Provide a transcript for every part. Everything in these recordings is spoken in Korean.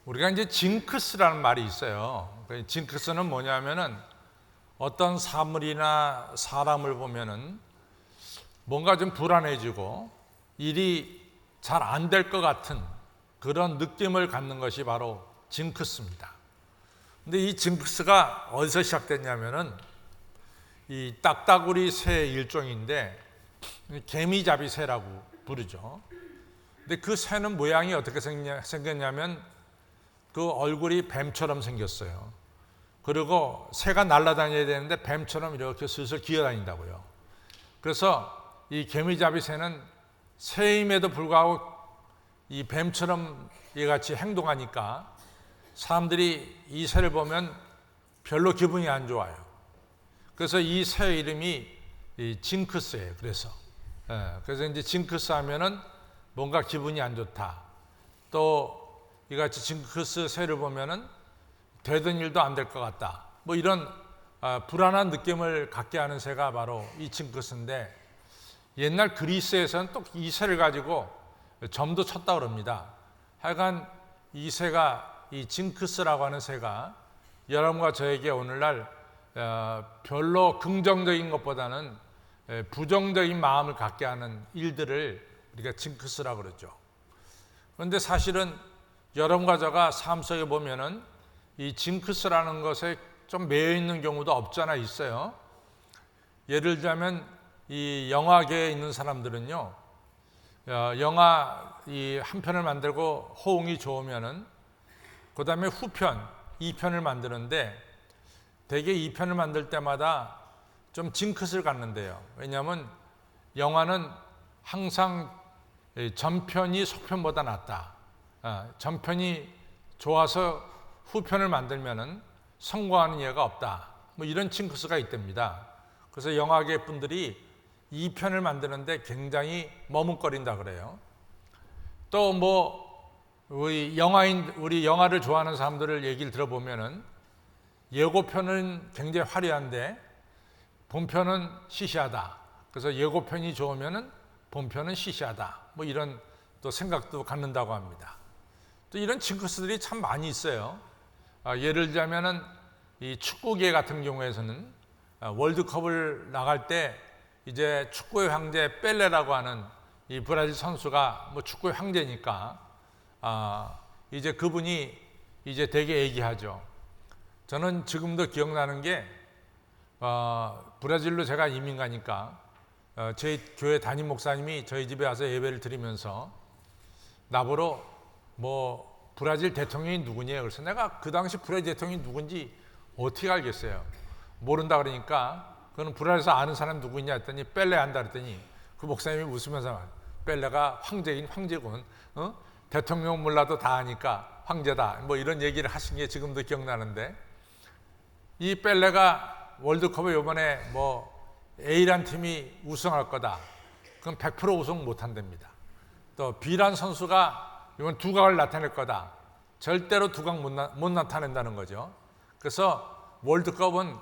우리가 이제 징크스라는 말이 있어요. 징크스는 뭐냐면은 어떤 사물이나 사람을 보면은 뭔가 좀 불안해지고 일이 잘 안 될 것 같은 그런 느낌을 갖는 것이 바로 징크스입니다. 근데 이 징크스가 어디서 시작됐냐면은 이 딱따구리 새 일종인데 개미잡이 새라고 부르죠. 근데 그 새는 모양이 어떻게 생겼냐면 그 얼굴이 뱀처럼 생겼어요. 그리고 새가 날아다녀야 되는데 뱀처럼 이렇게 슬슬 기어다닌다고요. 그래서 이 개미잡이 새는 새임에도 불구하고 이 뱀처럼 이같이 행동하니까 사람들이 이 새를 보면 별로 기분이 안 좋아요. 그래서 이 새 이름이 이 징크스예요. 그래서 이제 징크스 하면은 뭔가 기분이 안 좋다. 또 이같이 징크스 새를 보면은 되던 일도 안 될 것 같다. 뭐 이런 불안한 느낌을 갖게 하는 새가 바로 이 징크스인데, 옛날 그리스에서는 또 이 새를 가지고 점도 쳤다 그럽니다. 하여간 이 새가, 이 징크스라고 하는 새가 여러분과 저에게 오늘날 별로 긍정적인 것보다는 부정적인 마음을 갖게 하는 일들을 우리가 징크스라고 그러죠. 그런데 사실은 여러분과 제가 삶 속에 보면은 이 징크스라는 것에 좀 매여 있는 경우도 없잖아 있어요. 예를 들자면 이 영화계에 있는 사람들은요, 영화 이 한 편을 만들고 호응이 좋으면은 그 다음에 후편, 2편을 만드는데 대개 2편을 만들 때마다 좀 징크스를 갖는데요. 왜냐하면 영화는 항상 전편이 속편보다 낫다. 전편이 좋아서 후편을 만들면은 성공하는 예가 없다. 뭐 이런 징크스가 있답니다. 그래서 영화계 분들이 2편을 만드는데 굉장히 머뭇거린다 그래요. 또 뭐 우리 영화를 좋아하는 사람들을 얘기를 들어보면은 예고편은 굉장히 화려한데 본편은 시시하다. 그래서 예고편이 좋으면은 본편은 시시하다. 뭐 이런 또 생각도 갖는다고 합니다. 또 이런 징크스들이 참 많이 있어요. 예를 들자면은 이 축구계 같은 경우에서는 월드컵을 나갈 때 이제 축구의 황제 펠레라고 하는 이 브라질 선수가 뭐 축구의 황제니까 이제 그분이 이제 되게 얘기하죠. 저는 지금도 기억나는 게 브라질로 제가 이민 가니까 저희 교회 담임 목사님이 저희 집에 와서 예배를 드리면서 나보러 뭐 브라질 대통령이 누구냐, 그래서 내가 그 당시 브라질 대통령이 누군지 어떻게 알겠어요. 모른다 그러니까 그는 브라질에서 아는 사람 누구 있냐 했더니 펠레 안다 그랬더니 그 목사님이 웃으면서 펠레가 황제인 황제군, 대통령 몰라도 다 아니까 황제다, 뭐 이런 얘기를 하신 게 지금도 기억나는데, 이 펠레가 월드컵에 이번에 뭐 A란 팀이 우승할 거다, 그럼 100% 우승 못 한답니다. 또 B란 선수가 이번 두각을 나타낼 거다, 절대로 두각 못 나타낸다는 거죠. 그래서 월드컵은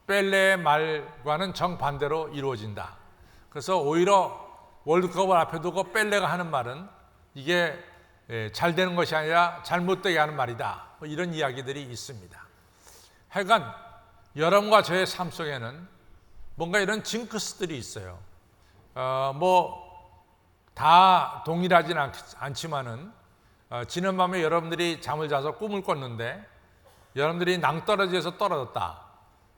펠레의 말과는 정반대로 이루어진다. 그래서 오히려 월드컵을 앞에 두고 펠레가 하는 말은 이게 잘 되는 것이 아니라 잘못되게 하는 말이다. 뭐 이런 이야기들이 있습니다. 하여간 여러분과 저의 삶 속에는 뭔가 이런 징크스들이 있어요. 뭐 다 동일하지는 않지만은 지난 밤에 여러분들이 잠을 자서 꿈을 꿨는데 여러분들이 낭떠러지에서 떨어졌다.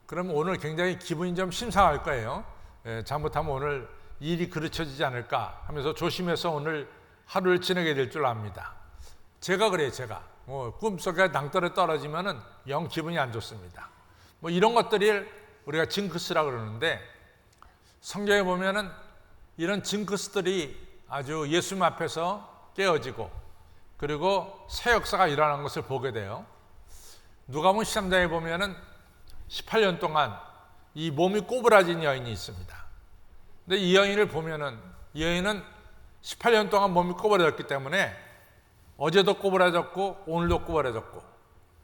그러면 오늘 굉장히 기분이 좀 심상할 거예요. 잘못하면 오늘 일이 그르쳐지지 않을까 하면서 조심해서 오늘 하루를 지내게 될 줄 압니다. 제가 그래요. 제가 꿈속에 낭떠러지 떨어지면은 영 기분이 안 좋습니다. 뭐 이런 것들이 우리가 징크스라고 그러는데, 성경에 보면은 이런 징크스들이 아주 예수님 앞에서 깨어지고 그리고 새 역사가 일어나는 것을 보게 돼요. 누가복음 13장에 보면은 18년 동안 이 몸이 꼬부라진 여인이 있습니다. 근데 이 여인을 보면은 이 여인은 18년 동안 몸이 꼬부라졌기 때문에 어제도 꼬부라졌고 오늘도 꼬부라졌고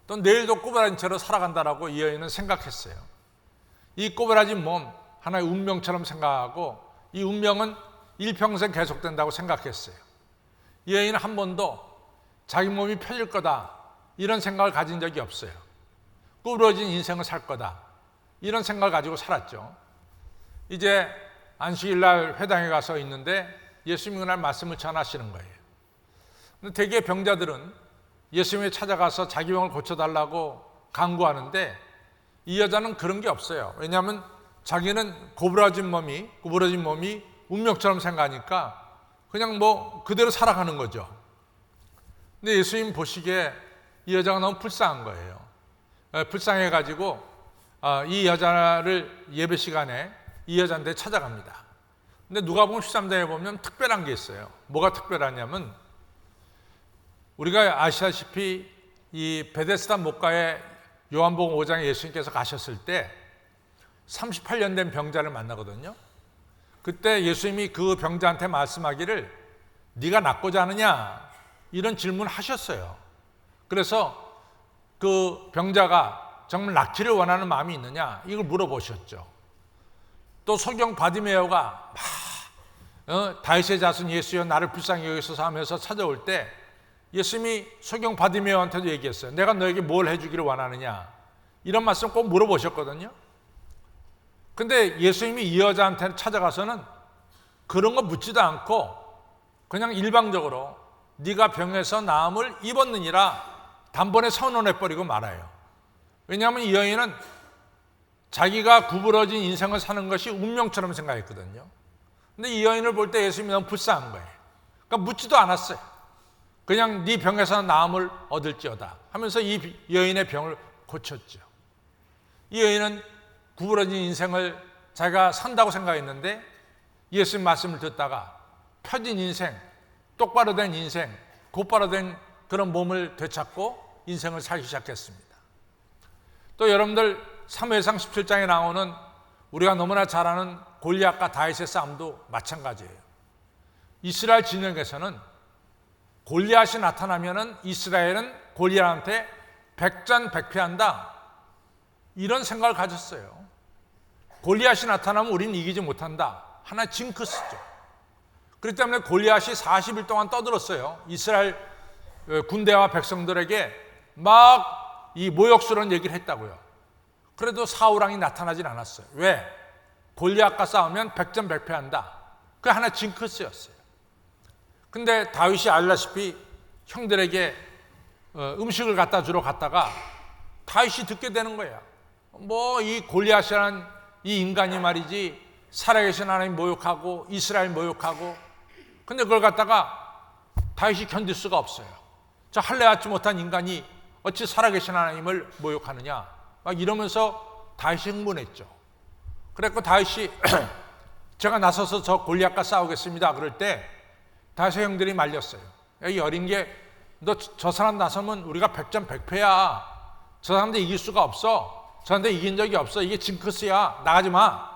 또 내일도 꼬부라진 채로 살아간다라고 이 여인은 생각했어요. 이 꼬부라진 몸 하나의 운명처럼 생각하고 이 운명은 일평생 계속된다고 생각했어요. 이 여인은 한 번도 자기 몸이 펴질 거다 이런 생각을 가진 적이 없어요. 구부러진 인생을 살 거다. 이런 생각을 가지고 살았죠. 이제 안식일 날 회당에 가서 있는데 예수님이 그날 말씀을 전하시는 거예요. 근데 대개 병자들은 예수님이 찾아가서 자기 병을 고쳐달라고 간구하는데 이 여자는 그런 게 없어요. 왜냐하면 자기는 구부러진 몸이 운명처럼 생각하니까 그냥 뭐 그대로 살아가는 거죠. 근데 예수님 보시기에 이 여자가 너무 불쌍한 거예요. 불쌍해가지고 이 여자를 예배 시간에 이 여자한테 찾아갑니다. 근데 누가복음 13장에 보면 특별한 게 있어요. 뭐가 특별하냐면 우리가 아시다시피 이 베데스다 목가에 요한복음 5장에 예수님께서 가셨을 때 38년 된 병자를 만나거든요. 그때 예수님이 그 병자한테 말씀하기를 네가 낫고자 하느냐 이런 질문을 하셨어요. 그래서 그 병자가 정말 낫기를 원하는 마음이 있느냐 이걸 물어보셨죠. 또 소경 바디메오가 막 다윗의 자손 예수여 나를 불쌍히 여기소서 하면서 찾아올 때 예수님이 소경 바디메오한테도 얘기했어요. 내가 너에게 뭘 해주기를 원하느냐 이런 말씀 꼭 물어보셨거든요. 근데 예수님이 이 여자한테 찾아가서는 그런 거 묻지도 않고 그냥 일방적으로 네가 병에서 나음을 입었느니라 단번에 선언해버리고 말아요. 왜냐하면 이 여인은 자기가 구부러진 인생을 사는 것이 운명처럼 생각했거든요. 근데 이 여인을 볼 때 예수님이 너무 불쌍한 거예요. 그러니까 묻지도 않았어요. 그냥 네 병에서 나음을 얻을지어다 하면서 이 여인의 병을 고쳤죠. 이 여인은 구부러진 인생을 자기가 산다고 생각했는데 예수님 말씀을 듣다가 펴진 인생, 똑바로 된 인생, 곧바로 된 그런 몸을 되찾고 인생을 살기 시작했습니다. 또 여러분들 사무엘상 17장에 나오는 우리가 너무나 잘 아는 골리앗과 다윗의 싸움도 마찬가지예요. 이스라엘 진영에서는 골리앗이 나타나면은 이스라엘은 골리앗한테 백전백패한다 이런 생각을 가졌어요. 골리앗이 나타나면 우리는 이기지 못한다. 하나의 징크스죠. 그렇기 때문에 골리앗이 40일 동안 떠들었어요. 이스라엘 군대와 백성들에게 막 이 모욕스러운 얘기를 했다고요. 그래도 사울왕이 나타나진 않았어요. 왜? 골리앗과 싸우면 백전백패한다. 그게 하나의 징크스였어요. 근데 다윗이 알다시피 형들에게 음식을 갖다 주러 갔다가 다윗이 듣게 되는 거예요. 뭐 이 골리앗이라는 이 인간이 말이지 살아계신 하나님 모욕하고 이스라엘 모욕하고 근데 그걸 갖다가 다윗이 견딜 수가 없어요. 저 할례받지 못한 인간이 어찌 살아계신 하나님을 모욕하느냐 막 이러면서 다윗이 흥분했죠. 그래서 다윗이 제가 나서서 저 골리앗과 싸우겠습니다. 그럴 때 다윗의 형들이 말렸어요. 이 어린 게 너 저 사람 나서면 우리가 백전백패야. 저 사람들 이길 수가 없어. 저 사람들 이긴 적이 없어. 이게 징크스야. 나가지 마.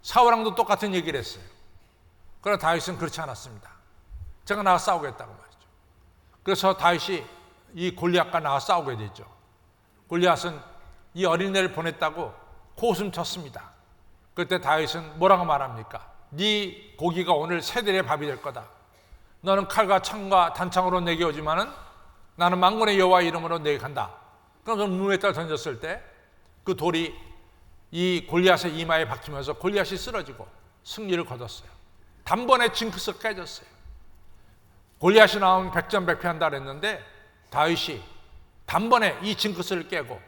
사울왕도 똑같은 얘기를 했어요. 그러나 다윗은 그렇지 않았습니다. 제가 나가 싸우겠다고 말이죠. 그래서 다윗이 이 골리앗과 나가 싸우게 되죠. 골리앗은 이 어린애를 보냈다고 코웃음 쳤습니다. 그때 다윗은 뭐라고 말합니까? 네 고기가 오늘 새들의 밥이 될 거다. 너는 칼과 창과 단창으로 내게 오지만은 나는 만군의 여호와의 이름으로 내게 간다. 그러면서 눈에다 던졌을 때 그 돌이 이 골리앗의 이마에 박히면서 골리앗이 쓰러지고 승리를 거뒀어요. 단번에 징크스가 깨졌어요. 골리앗이 나오면 백전백패한다 그랬는데 다윗이 단번에 이 징크스를 깨고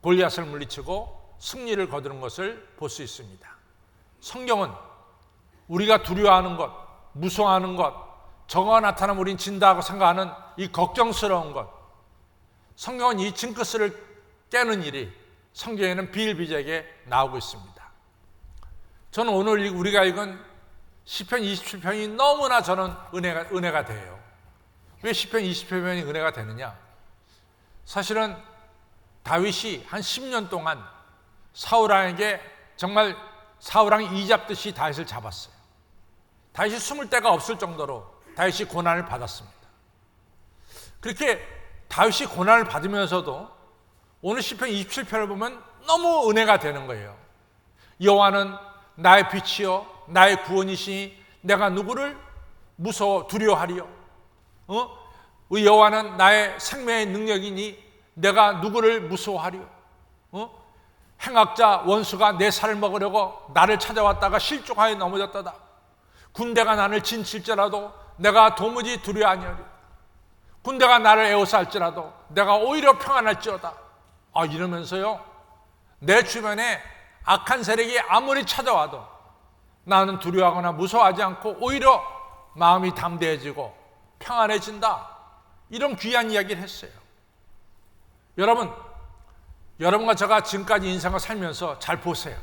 골리앗을 물리치고 승리를 거두는 것을 볼 수 있습니다. 성경은 우리가 두려워하는 것, 무서워하는 것, 저거가 나타나면 우린 진다고 생각하는 이 걱정스러운 것, 성경은 이 징크스를 깨는 일이 성경에는 비일비재하게 나오고 있습니다. 저는 오늘 우리가 읽은 시편 27편이 너무나 저는 은혜가 돼요. 왜 시편 27편이 은혜가 되느냐? 사실은 다윗이 한 10년 동안 사울왕에게 정말 사울왕이 이잡듯이 다윗을 잡았어요. 다윗이 숨을 데가 없을 정도로 다윗이 고난을 받았습니다. 그렇게 다윗이 고난을 받으면서도 오늘 시편 27편을 보면 너무 은혜가 되는 거예요. 여호와는 나의 빛이요 나의 구원이시니 내가 누구를 두려워하리요? 여호와는 나의 생명의 능력이니 내가 누구를 무서워하리요? 행악자 원수가 내 살을 먹으려고 나를 찾아왔다가 실족하여 넘어졌다다. 군대가 나를 진칠지라도 내가 도무지 두려워 아니하리요. 군대가 나를 에워쌀지라도 내가 오히려 평안할지어다. 이러면서요, 내 주변에 악한 세력이 아무리 찾아와도 나는 두려워하거나 무서워하지 않고 오히려 마음이 담대해지고 평안해진다. 이런 귀한 이야기를 했어요. 여러분과 제가 지금까지 인생을 살면서 잘 보세요.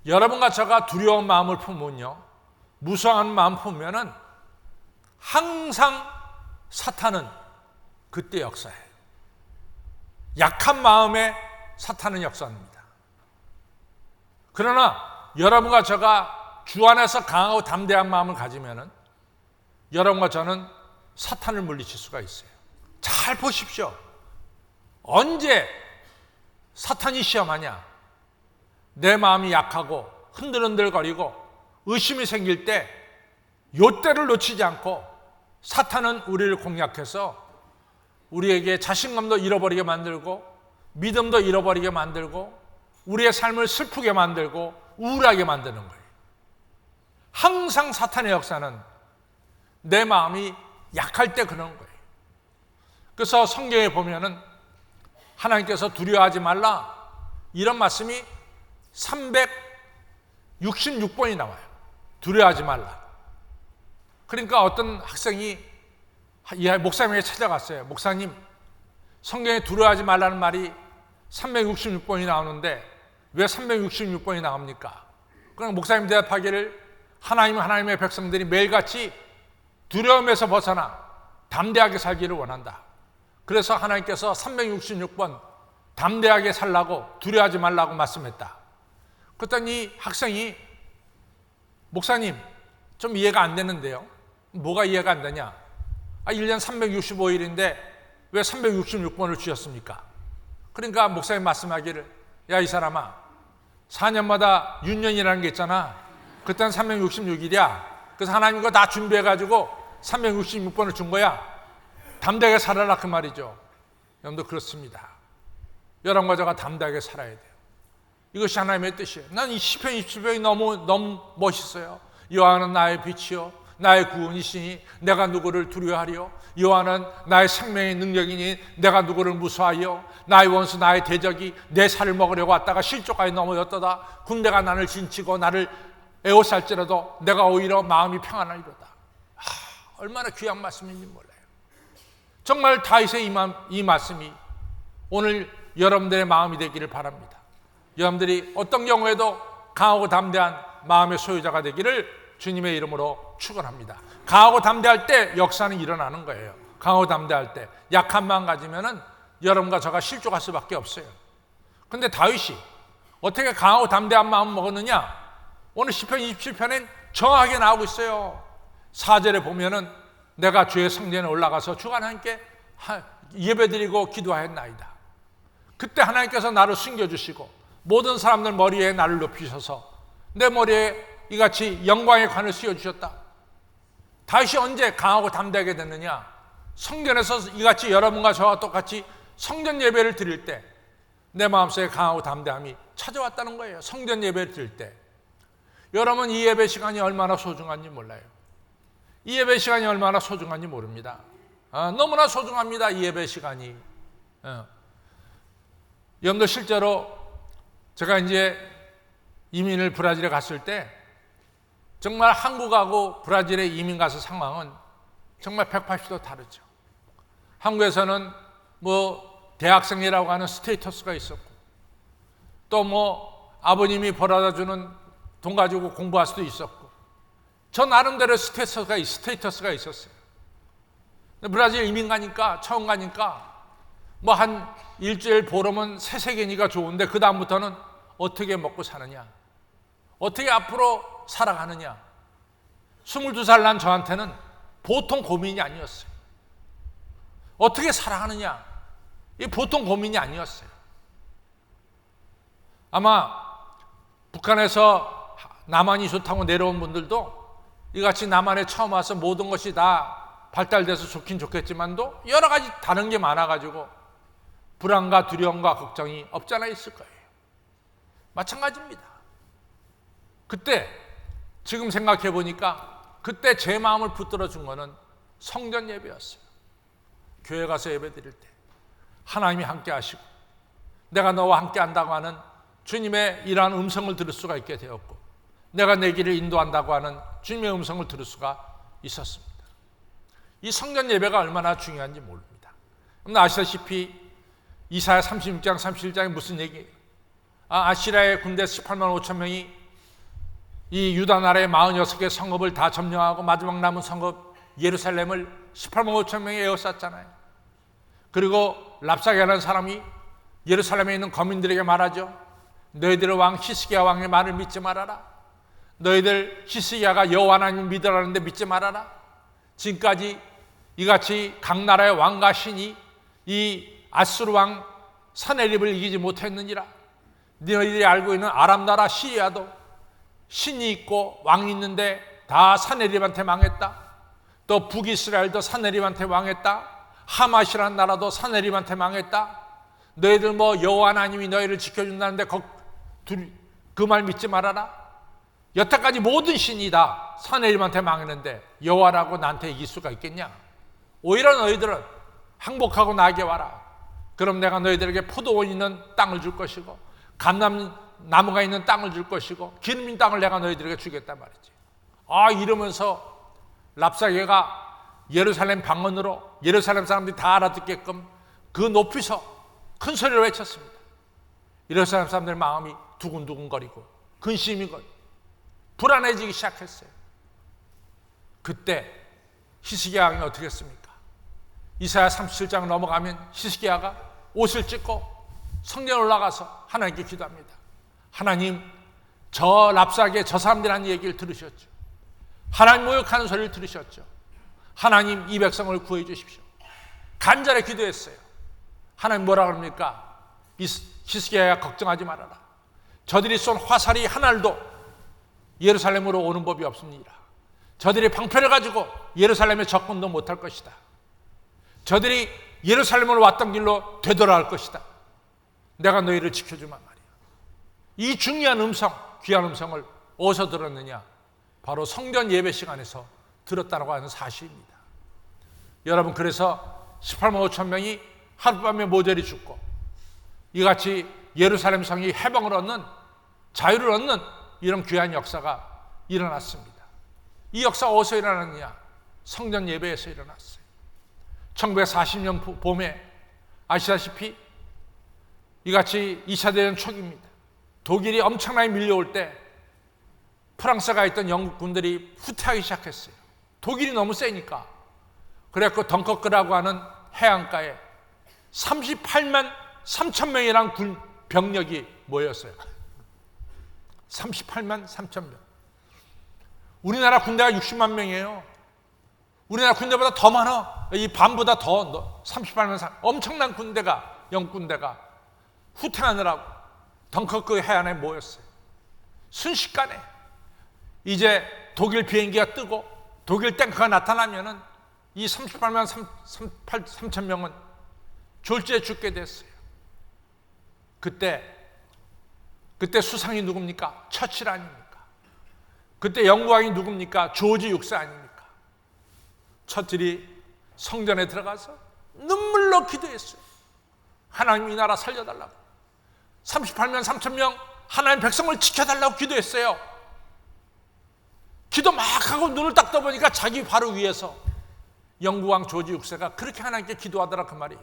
여러분과 제가 두려운 마음을 품으면요, 무서워하는 마음 품으면은 항상 사탄은 그때 역사해요. 약한 마음에 사탄은 역사합니다. 그러나 여러분과 제가 주 안에서 강하고 담대한 마음을 가지면은 여러분과 저는 사탄을 물리칠 수가 있어요. 잘 보십시오. 언제 사탄이 시험하냐? 내 마음이 약하고 흔들흔들거리고 의심이 생길 때 요때를 놓치지 않고 사탄은 우리를 공략해서 우리에게 자신감도 잃어버리게 만들고 믿음도 잃어버리게 만들고 우리의 삶을 슬프게 만들고 우울하게 만드는 거예요. 항상 사탄의 역사는 내 마음이 약할 때 그러는 거예요. 그래서 성경에 보면은 하나님께서 두려워하지 말라 이런 말씀이 366번이 나와요. 두려워하지 말라. 그러니까 어떤 학생이 목사님에게 찾아갔어요. 목사님, 성경에 두려워하지 말라는 말이 366번이 나오는데 왜 366번이 나옵니까? 그럼 목사님 대답하기를 하나님은 하나님의 백성들이 매일같이 두려움에서 벗어나 담대하게 살기를 원한다. 그래서 하나님께서 366번 담대하게 살라고 두려워하지 말라고 말씀했다. 그랬더니 학생이 목사님 좀 이해가 안 되는데요. 뭐가 이해가 안 되냐? 1년 365일인데 왜 366번을 주셨습니까? 그러니까 목사님 말씀하기를 야 이 사람아 4년마다 윤년이라는 게 있잖아. 그때는 366일이야. 그래서 하나님 이거 다 준비해가지고 366번을 준 거야. 담대하게 살아라 그 말이죠. 여러분도 그렇습니다. 여러분과 저가 담대하게 살아야 돼요. 이것이 하나님의 뜻이에요. 난 이 시편 27편이 너무 멋있어요. 여호와는 나의 빛이요 나의 구원이시니 내가 누구를 두려워하리요. 여호와는 나의 생명의 능력이니 내가 누구를 무서워하리요. 나의 원수 나의 대적이 내 살을 먹으려고 왔다가 실족하여 넘어졌도다. 군대가 나를 진치고 나를 에워쌀지라도 내가 오히려 마음이 평안하리로다. 얼마나 귀한 말씀인지 몰라요. 정말 다윗의 이 말씀이 오늘 여러분들의 마음이 되기를 바랍니다. 여러분들이 어떤 경우에도 강하고 담대한 마음의 소유자가 되기를 주님의 이름으로 축원합니다. 강하고 담대할 때 역사는 일어나는 거예요. 강하고 담대할 때 약한 마음 가지면은 여러분과 저가 실족할 수밖에 없어요. 근데 다윗이 어떻게 강하고 담대한 마음 먹었느냐? 오늘 시편 27편엔 정확하게 나오고 있어요. 4절에 보면은 내가 주의 성전에 올라가서 주가 하나님께 예배드리고 기도하였나이다. 그때 하나님께서 나를 숨겨주시고 모든 사람들 머리에 나를 높이셔서 내 머리에 이같이 영광의 관을 씌워주셨다. 다윗이 언제 강하고 담대하게 됐느냐? 성전에서 이같이 여러분과 저와 똑같이 성전 예배를 드릴 때 내 마음속에 강하고 담대함이 찾아왔다는 거예요. 성전 예배를 드릴 때 여러분 이 예배 시간이 얼마나 소중한지 몰라요. 이 예배 시간이 얼마나 소중한지 모릅니다. 너무나 소중합니다. 이 예배 시간이. 여러분들 실제로 제가 이제 이민을 브라질에 갔을 때 정말 한국하고 브라질에 이민 가서 상황은 정말 180도 다르죠. 한국에서는 뭐 대학생이라고 하는 스테이터스가 있었고 또 뭐 아버님이 벌어다 주는 돈 가지고 공부할 수도 있었고 저 나름대로 스테이터스가 있었어요. 브라질 이민 가니까 처음 가니까 뭐 한 일주일 보름은 새세계니까 좋은데 그 다음부터는 어떻게 먹고 사느냐, 어떻게 앞으로 살아가느냐. 22살 난 저한테는 보통 고민이 아니었어요. 어떻게 살아가느냐, 이 보통 고민이 아니었어요. 아마 북한에서 남한이 좋다고 내려온 분들도 이같이 남한에 처음 와서 모든 것이 다 발달돼서 좋긴 좋겠지만도 여러 가지 다른 게 많아가지고 불안과 두려움과 걱정이 없잖아 있을 거예요. 마찬가지입니다. 그때 지금 생각해 보니까 그때 제 마음을 붙들어 준 거는 성전 예배였어요. 교회 가서 예배 드릴 때 하나님이 함께 하시고 내가 너와 함께 한다고 하는 주님의 이러한 음성을 들을 수가 있게 되었고, 내가 내 길을 인도한다고 하는 주님의 음성을 들을 수가 있었습니다. 이 성전 예배가 얼마나 중요한지 모릅니다. 아시다시피 이사야 36장 37장에 무슨 얘기예요? 아시라의 군대 18만 5천 명이 이 유다 나라의 46개 성읍을 다 점령하고 마지막 남은 성읍 예루살렘을 18만 5천 명이 에워쌌잖아요. 그리고 랍사게라는 사람이 예루살렘에 있는 거민들에게 말하죠. 너희들의 왕 히스기야 왕의 말을 믿지 말아라. 너희들 히스기야가 여호와 하나님을 믿으라는데 믿지 말아라. 지금까지 이같이 각 나라의 왕과 신이 이 아수르 왕 사네립을 이기지 못했느니라. 너희들이 알고 있는 아람 나라 시리아도 신이 있고 왕이 있는데 다 사네립한테 망했다. 또 북이스라엘도 사네립한테 망했다. 하맛이라는 나라도 사네립한테 망했다. 너희들 뭐 여호와 하나님이 너희를 지켜준다는데 그 말 믿지 말아라. 여태까지 모든 신이 다 사네립한테 망했는데 여호와라고 나한테 이길 수가 있겠냐? 오히려 너희들은 항복하고 나에게 와라. 그럼 내가 너희들에게 포도원 있는 땅을 줄 것이고 감람나무가 있는 땅을 줄 것이고 기름 있는 땅을 내가 너희들에게 주겠단 말이지. 이러면서 랍사게가 예루살렘 방언으로 예루살렘 사람들이 다 알아듣게끔 그 높이서 큰 소리로 외쳤습니다. 예루살렘 사람들의 마음이 두근두근거리고 근심이 불안해지기 시작했어요. 그때 히스기야 왕이 어떻게 했습니까? 이사야 37장 넘어가면 히스기야가 옷을 찢고 성전에 올라가서 하나님께 기도합니다. 하나님, 저 랍사게 저 사람들이라는 얘기를 들으셨죠. 하나님 모욕하는 소리를 들으셨죠. 하나님, 이 백성을 구해 주십시오. 간절히 기도했어요. 하나님 뭐라 그럽니까? 히스기야야 걱정하지 말아라. 저들이 쏜 화살이 하나도 예루살렘으로 오는 법이 없습니다. 저들이 방패를 가지고 예루살렘에 접근도 못할 것이다. 저들이 예루살렘으로 왔던 길로 되돌아갈 것이다. 내가 너희를 지켜주만 말이야. 이 중요한 음성, 귀한 음성을 어디서 들었느냐? 바로 성전 예배 시간에서 들었다고 하는 사실입니다. 여러분, 그래서 18만 5천 명이 하룻밤에 모조리 죽고 이같이 예루살렘 성이 해방을 얻는, 자유를 얻는 이런 귀한 역사가 일어났습니다. 이 역사가 어디서 일어났느냐? 성전 예배에서 일어났어요. 1940년 봄에 아시다시피 이같이 2차 대전 초기입니다. 독일이 엄청나게 밀려올 때 프랑스가 있던 영국 군들이 후퇴하기 시작했어요. 독일이 너무 세니까. 그래서 덩커크라고 하는 해안가에 38만 3천 명이라는 병력이 모였어요. 38만 3천 명. 우리나라 군대가 60만 명이에요. 우리나라 군대보다 더 많아. 이 반보다 더 38만 3천. 엄청난 군대가, 영국 군대가 후퇴하느라고 덩커크 해안에 모였어요. 순식간에 이제 독일 비행기가 뜨고 독일 탱크가 나타나면은 이 38만 3천 명은 졸지에 죽게 됐어요. 그때 수상이 누굽니까? 처칠 아닙니까? 그때 영국왕이 누굽니까? 조지 6세 아닙니까? 처칠이 성전에 들어가서 눈물로 기도했어요. 하나님, 이 나라 살려달라고. 38만 3천 명 하나님 백성을 지켜달라고 기도했어요. 기도 막 하고 눈을 딱 떠보니까 자기 바로 위에서 영국왕 조지 6세가 그렇게 하나님께 기도하더라, 그 말이에요.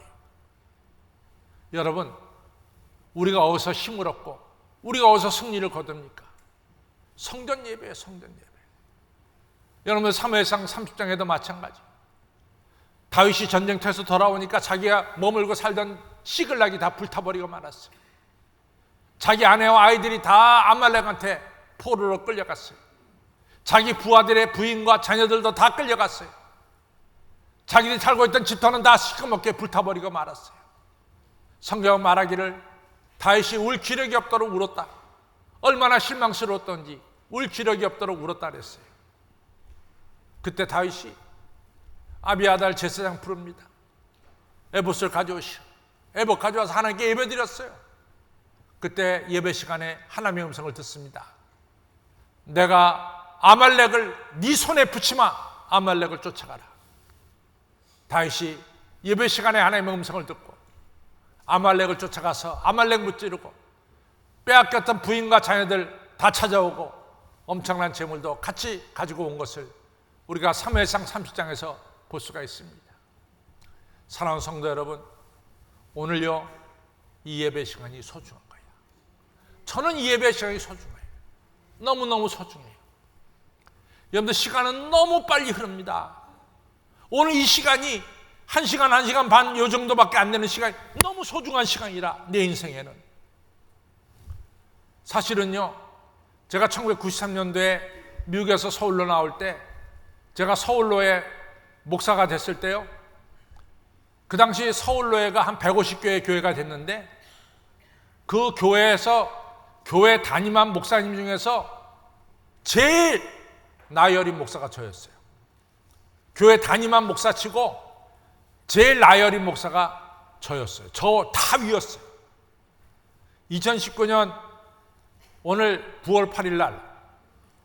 여러분, 우리가 어디서 힘을 얻고 우리가 어디서 승리를 거둡니까? 성전 예배예요, 성전 예배. 여러분, 사무엘상 30장에도 마찬가지. 다윗이 전쟁터에서 돌아오니까 자기가 머물고 살던 시글락이 다 불타버리고 말았어요. 자기 아내와 아이들이 다 아말렉한테 포로로 끌려갔어요. 자기 부하들의 부인과 자녀들도 다 끌려갔어요. 자기들이 살고 있던 집터는 다 시커멓게 불타버리고 말았어요. 성경은 말하기를 다윗이 울 기력이 없도록 울었다. 얼마나 실망스러웠던지 울 기력이 없도록 울었다 그랬어요. 그때 다윗이 아비아달 제사장 부릅니다. 에봇을 가져오시오. 에봇 가져와서 하나님께 예배 드렸어요. 그때 예배 시간에 하나님의 음성을 듣습니다. 내가 아말렉을 네 손에 붙이마. 아말렉을 쫓아가라. 다윗이 예배 시간에 하나님의 음성을 듣고 아말렉을 쫓아가서 아말렉 무찌르고 빼앗겼던 부인과 자녀들 다 찾아오고 엄청난 재물도 같이 가지고 온 것을 우리가 사무엘상 30장에서 볼 수가 있습니다. 사랑하는 성도 여러분, 오늘요 이 예배 시간이 소중한 거예요. 저는 이 예배 시간이 소중해요. 너무너무 소중해요. 여러분들 시간은 너무 빨리 흐릅니다. 오늘 이 시간이 1시간, 1시간 반 요 정도밖에 안 되는 시간이 너무 소중한 시간이라 내 인생에는. 사실은요 제가 1993년도에 미국에서 서울로 나올 때 제가 서울로의 목사가 됐을 때요, 그 당시 서울로회가 한 150교회 교회가 됐는데 그 교회에서 교회 담임한 목사님 중에서 제일 나이 어린 목사가 저였어요. 교회 담임한 목사치고 제일 나이 어린 목사가 저였어요. 저 다 위였어요. 2019년 오늘 9월 8일 날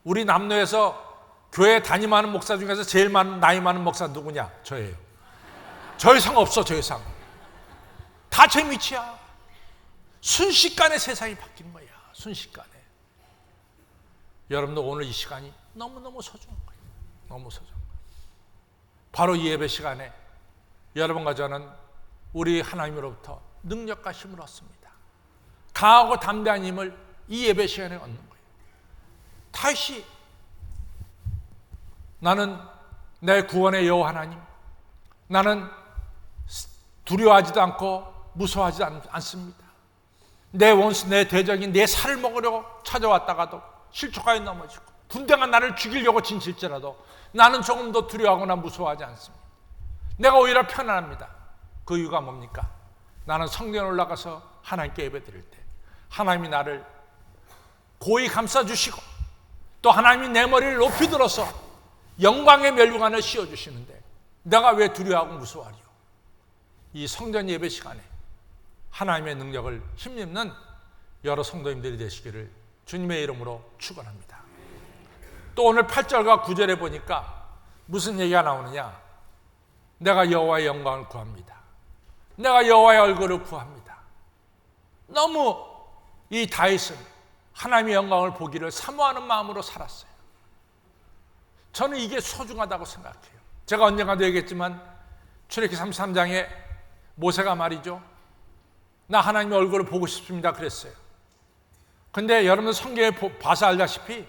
우리 남로에서 교회 담임하는 목사 중에서 제일 나이 많은 목사 누구냐? 저예요. 저 이상 없어. 저 이상 다 제 밑이야. 순식간에 세상이 바뀐 거야. 순식간에. 여러분들 오늘 이 시간이 너무너무 소중한 거예요. 너무 소중한 거예요. 바로 이 예배 시간에 여러분과 저는 우리 하나님으로부터 능력과 힘을 얻습니다. 강하고 담대한 힘을 이 예배 시간에 얻는 거예요. 다윗이 나는 내 구원의 여호와 하나님, 나는 두려워하지도 않고 무서워하지 않습니다. 내 원수, 내 대적인 내 살을 먹으려고 찾아왔다가도 실족하여 넘어지고 군대가 나를 죽이려고 진칠지라도 나는 조금도 두려워하거나 무서워하지 않습니다. 내가 오히려 편안합니다. 그 이유가 뭡니까? 나는 성전에 올라가서 하나님께 예배 드릴 때 하나님이 나를 고이 감싸주시고 또 하나님이 내 머리를 높이 들어서 영광의 멸류관을 씌워주시는데 내가 왜 두려워하고 무서워하리요? 이 성전 예배 시간에 하나님의 능력을 힘입는 여러 성도님들이 되시기를 주님의 이름으로 축원합니다. 또 오늘 8절과 9절에 보니까 무슨 얘기가 나오느냐? 내가 여호와의 영광을 구합니다. 내가 여호와의 얼굴을 구합니다. 너무 이 다윗은 하나님의 영광을 보기를 사모하는 마음으로 살았어요. 저는 이게 소중하다고 생각해요. 제가 언젠가도 얘기했지만 출애굽기 33장에 모세가 말이죠, 나 하나님의 얼굴을 보고 싶습니다 그랬어요. 근데 여러분들 성경에 봐서 알다시피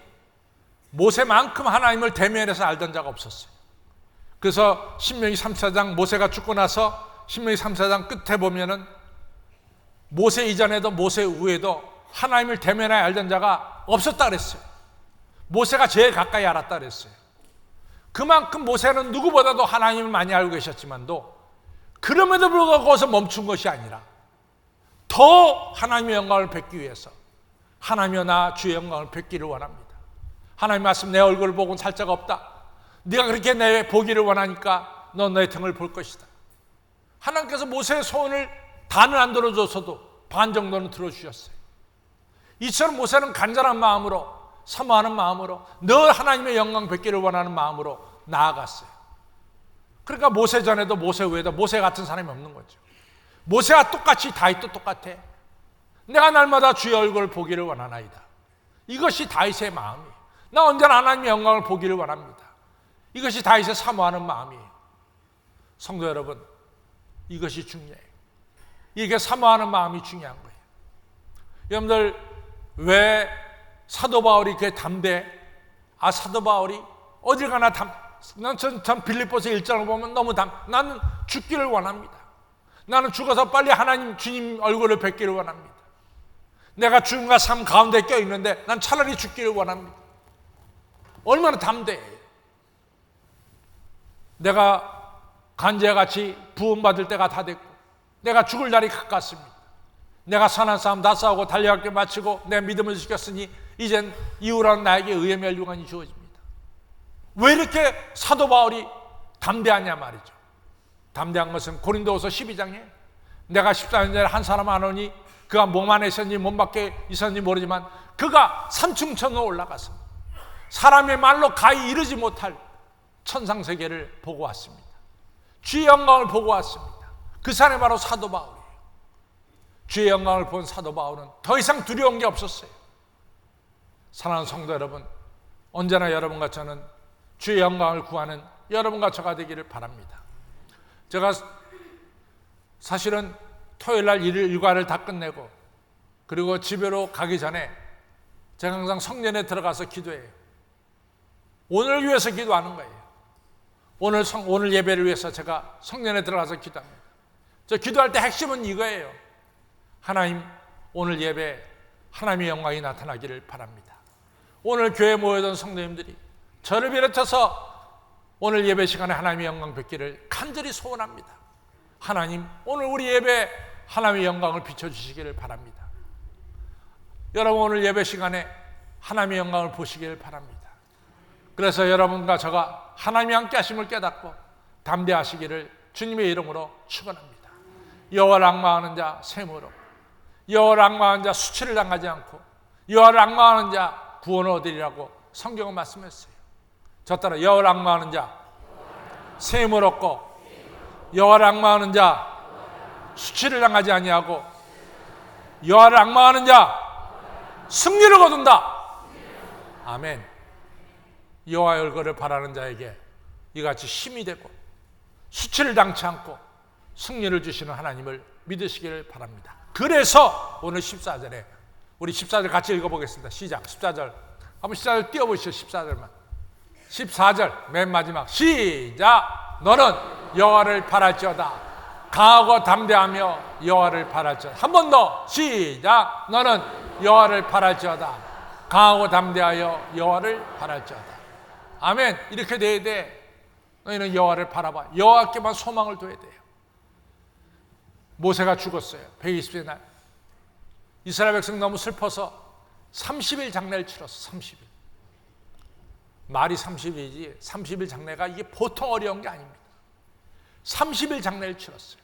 모세만큼 하나님을 대면해서 알던 자가 없었어요. 그래서 신명기 34장 모세가 죽고 나서 신명기 34장 끝에 보면은 모세 이전에도 모세 후에도 하나님을 대면하여 알던 자가 없었다 그랬어요. 모세가 제일 가까이 알았다 그랬어요. 그만큼 모세는 누구보다도 하나님을 많이 알고 계셨지만도 그럼에도 불구하고 거기서 멈춘 것이 아니라 더 하나님의 영광을 뵙기 위해서 하나님여 나 주의 영광을 뵙기를 원합니다. 하나님 말씀 내 얼굴을 보고는 살자가 없다. 네가 그렇게 내 보기를 원하니까 넌 내 등을 볼 것이다. 하나님께서 모세의 소원을 다는 안 들어줬어도 반 정도는 들어주셨어요. 이처럼 모세는 간절한 마음으로 사모하는 마음으로 늘 하나님의 영광 뵙기를 원하는 마음으로 나아갔어요. 그러니까 모세 전에도 모세 후에도 모세 같은 사람이 없는 거죠. 모세와 똑같이 다윗도 똑같아. 내가 날마다 주의 얼굴을 보기를 원하나이다. 이것이 다윗의 마음이에요. 나 언제나 하나님의 영광을 보기를 원합니다. 이것이 다윗의 사모하는 마음이에요. 성도 여러분, 이것이 중요해요. 이게 사모하는 마음이 중요한 거예요. 여러분들 왜 사도 바울이 이렇게 담대? 사도 바울이 어딜 가나 전 빌립보서 1장을 보면 너무 나는 죽기를 원합니다. 나는 죽어서 빨리 하나님 주님 얼굴을 뵙기를 원합니다. 내가 죽음과 삶 가운데 껴있는데 난 차라리 죽기를 원합니다. 얼마나 담대해요. 내가 간제같이 부음받을 때가 다 됐고 내가 죽을 날이 가깝습니다. 내가 선한 싸움 다 싸우고 달려갈 마치고 내 믿음을 지켰으니 이젠 이후로는 나에게 의의 멸류관이 주어집니다. 왜 이렇게 사도 바울이 담대하냐 말이죠. 담대한 것은 고린도후서 12장에 내가 14년 전에 한 사람 안 오니 그가 몸 안에 있었는지 몸 밖에 있었는지 모르지만 그가 산층천으로 올라가서 사람의 말로 가히 이르지 못할 천상세계를 보고 왔습니다. 주의 영광을 보고 왔습니다. 그 사람이 바로 사도 바울이에요. 주의 영광을 본 사도 바울은 더 이상 두려운 게 없었어요. 사랑하는 성도 여러분, 언제나 여러분과 저는 주의 영광을 구하는 여러분과 저가 되기를 바랍니다. 제가 사실은 토요일날 일과를 다 끝내고 그리고 집으로 가기 전에 제가 항상 성전에 들어가서 기도해요. 오늘 위해서 기도하는 거예요. 오늘 예배를 위해서 제가 성전에 들어가서 기도합니다. 저 기도할 때 핵심은 이거예요. 하나님, 오늘 예배 하나님의 영광이 나타나기를 바랍니다. 오늘 교회에 모여든 성도님들이 저를 비롯해서 오늘 예배 시간에 하나님의 영광 뵙기를 간절히 소원합니다. 하나님, 오늘 우리 예배 하나님의 영광을 비춰주시기를 바랍니다. 여러분, 오늘 예배 시간에 하나님의 영광을 보시기를 바랍니다. 그래서 여러분과 저가 하나님이 함께 하심을 깨닫고 담대하시기를 주님의 이름으로 축원합니다. 여호와를 앙망하는 자 샘으로, 여호와를 앙망하는 자 수치를 당하지 않고 여호와를 앙망하는 자 구원을 얻으리라고 성경은 말씀했어요. 저 따라 여호와를 앙망하는 자 샘을 얻고 여호와를 앙망하는 자 수치를 당하지 아니하고 여호와를 앙망하는 자 승리를 거둔다. 아멘. 여호와의 얼굴을 바라는 자에게 이같이 힘이 되고 수치를 당치 않고 승리를 주시는 하나님을 믿으시기를 바랍니다. 그래서 오늘 14절에 우리 14절 같이 읽어보겠습니다. 시작. 14절 한번 14절 띄워보시죠. 14절만 14절 맨 마지막 시작. 너는 여호와를 바랄지어다. 강하고 담대하며 여호와를 바랄지어다. 한 번 더 시작. 너는 여호와를 바랄지어다. 강하고 담대하여 여호와를 바랄지어다. 아멘. 이렇게 돼야 돼. 너희는 여호와를 바라봐. 여호와께만 소망을 둬야 돼요. 모세가 죽었어요. 120세 날 이스라엘 백성 너무 슬퍼서 30일 장례를 치렀어. 30일. 말이 30일이지 30일 장례가 이게 보통 어려운 게 아닙니다. 30일 장례를 치렀어요.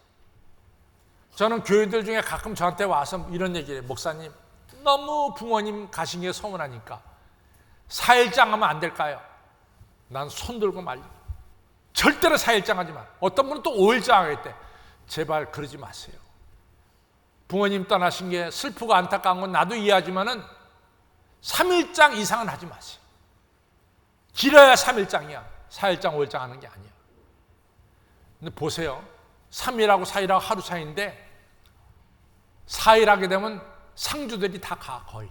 저는 교인들 중에 가끔 저한테 와서 이런 얘기를 해요. 목사님, 너무 부모님 가신 게 서운하니까 4일장 하면 안 될까요? 난 손 들고 말려. 절대로 4일장 하지 마. 어떤 분은 또 5일장 하겠대. 제발 그러지 마세요. 부모님 떠나신 게 슬프고 안타까운 건 나도 이해하지만은 3일장 이상은 하지 마세요. 길어야 3일장이야. 4일장, 5일장 하는 게 아니야. 근데 보세요. 3일하고 4일하고 하루 차이인데 4일 하게 되면 상주들이 다 가, 거의.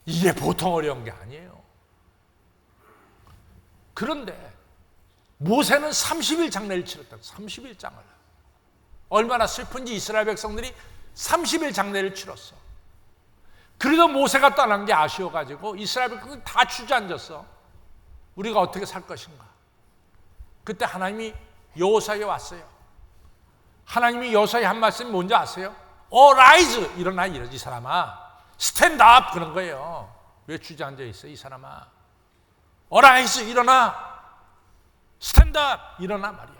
이게 보통 어려운 게 아니에요. 그런데 모세는 30일 장례를 치렀다고. 30일 장을. 얼마나 슬픈지 이스라엘 백성들이 30일 장례를 치렀어. 그래도 모세가 떠난 게 아쉬워가지고 이스라엘 백성들이 다 주저앉았어. 우리가 어떻게 살 것인가. 그때 하나님이 여호사에 왔어요. 하나님이 여호사에 한 말씀이 뭔지 아세요? 라이즈! 일어나, 이 사람아. 스탠드업! 그런 거예요. 왜 주저앉아 있어, 이 사람아. 라이즈! 일어나! 스탠드업! 일어나 말이야.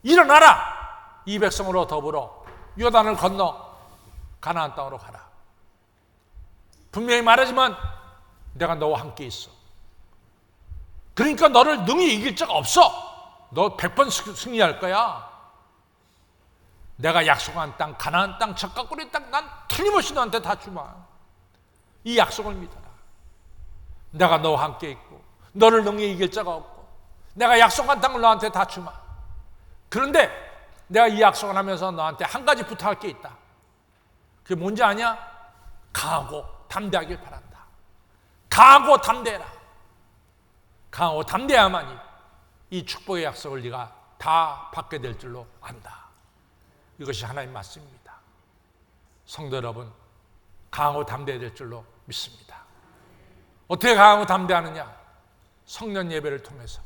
일어나라! 이 백성으로 더불어 요단을 건너 가나안 땅으로 가라. 분명히 말하지만 내가 너와 함께 있어. 그러니까 너를 능히 이길 자가 없어. 너 100번 승리할 거야. 내가 약속한 땅, 가나안 땅, 적각골의 땅, 난 틀림없이 너한테 다 주마. 이 약속을 믿어라. 내가 너와 함께 있고 너를 능히 이길 자가 없고 내가 약속한 땅을 너한테 다 주마. 그런데 내가 이 약속을 하면서 너한테 한 가지 부탁할 게 있다. 그게 뭔지 아냐? 강하고 담대하길 바란다. 강하고 담대해라. 강하고 담대해야만이 이 축복의 약속을 네가 다 받게 될 줄로 안다. 이것이 하나님 말씀입니다. 성도 여러분, 강하고 담대해야 될 줄로 믿습니다. 어떻게 강하고 담대하느냐? 성령 예배를 통해서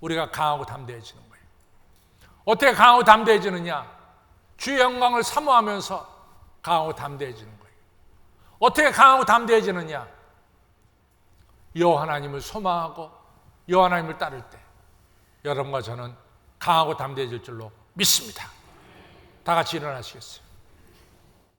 우리가 강하고 담대해지는 거예요. 어떻게 강하고 담대해지느냐? 주의 영광을 사모하면서 강하고 담대해지는 거예요. 어떻게 강하고 담대해지느냐? 여호와 하나님을 소망하고 여호와 하나님을 따를 때 여러분과 저는 강하고 담대해질 줄로 믿습니다. 다 같이 일어나시겠어요?